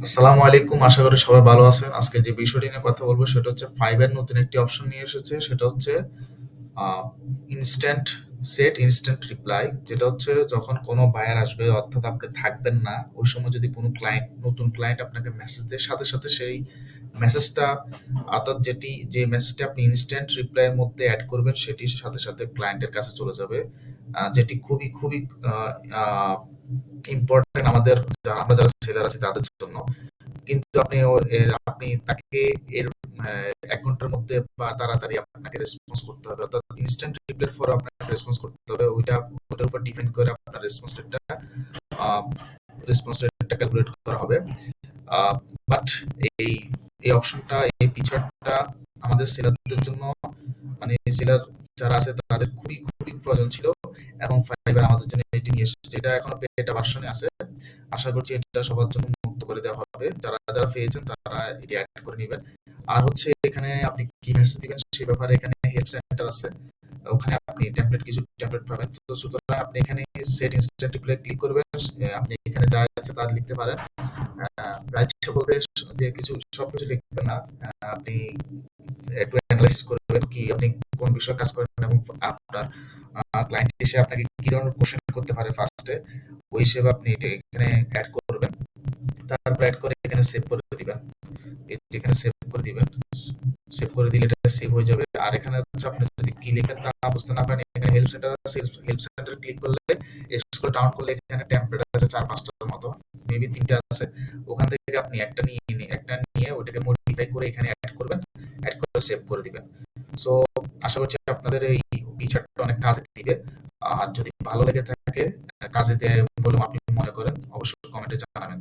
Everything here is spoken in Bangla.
আসসালামু আলাইকুম, আশা করি সবাই ভালো আছেন। আজকে যে বিষয়টি নিয়ে কথা বলবো সেটা হচ্ছে ফাইবার নতুন একটি অপশন নিয়ে এসেছে, সেটা হচ্ছে ইনস্ট্যান্ট সেট ইনস্ট্যান্ট রিপ্লাই। যেটা হচ্ছে যখন কোনো বায়ার আসবে, অর্থাৎ আপনি থাকবেন না ওই সময়, যদি কোনো ক্লায়েন্ট, নতুন ক্লায়েন্ট আপনাকে মেসেজ দেয়, সাথে সাথে সেই মেসেজটা, অর্থাৎ যে মেসেজটা আপনি ইনস্ট্যান্ট রিপ্লাইয়ের মধ্যে অ্যাড করবেন, সেটি সাথে সাথে ক্লায়েন্টের কাছে চলে যাবে। যেটি খুবই খুবই ইম্পর্টেন্ট আমাদের, আমরা যারা সেলার আছি তাদের জন্য। কিন্তু আপনি তাকে এর ১ ঘন্টার মধ্যে বা তাড়াতাড়ি আপনাকে রেসপন্স করতে হবে। অর্থাৎ ইনস্ট্যান্ট রিপ্লাই এর পরে আপনাকে রেসপন্স করতে হবে। ওটার উপর ডিপেন্ড করে আপনার আ রেসপন্স রেটটা ক্যালকুলেট করা হবে। আ বাট এই এই অপশনটা, এই ফিচারটা আমাদের সেলারদের জন্য, মানে সেলার যারা আছে তাদের খুবই খুবই প্রয়োজন ছিল, এবং ফাইবার আমাদের জন্য এটি নিয়ে এসেছে। এটা এখনো পেটা ভার্সনে আছে। আশা করছি এটা সবার জন্য মুক্ত করে দেওয়া হবে। যারা যারা পেয়েছেন তারা এটি অ্যাড করে নেবেন। আর হচ্ছে এখানে আপনি কি মেসেজ দিবেন সে ব্যাপারে এখানে হেল্প সেন্টার আছে। ওখানে আপনি কিছু টেমপ্লেট পাবেন। তো সুতরাং আপনি এখানে সেট ইনস্ট্যান্ট রিপ্লাই ক্লিক করবেন। আপনি এখানে যা ইচ্ছা তা লিখতে পারেন। যা ইচ্ছা বলতে যে কিছু সবকিছু লিখবেন না। আপনি একটু এনালাইসিস করবেন কি আপনি কোন বিষয়ে কাজ করেন, এবং আপনার ক্লায়েন্ট এসে আপনাকে কি ধরনের কোশ্চেন করতে পারে ফার্স্টে, ওই হিসেবে আপনি এটা এখানে অ্যাড করবেন। তারপর অ্যাড করে এখানে সেভ করে দিবেন। যেখানে সেভ করে দিবেন, সেভ করে দিলে এটা সেভ হয়ে যাবে। আর এখানে হচ্ছে আপনি যদি কি লেখেন তা বুঝতে না পারেন, এখানে হেল্প সেন্টার আছে। হেল্প সেন্টার ক্লিক করলে, স্ক্রল ডাউন করলে এখানে টেমপ্লেট আছে ৪-৫টার মতো, মেবি ৩টা আছে। ওখান থেকে আপনি একটা নিয়ে ওটাকে মডিফাই করে এখানে অ্যাড করবেন, অ্যাড করে সেভ করে দিবেন। সো আশা করছি আপনাদের এই ফিচারটা অনেক কাজে দিবে। আর যদি ভালো লেগে থাকে, কাজে দেয় বলে আপনি মনে করেন, অবশ্যই কমেন্টে জানাবেন।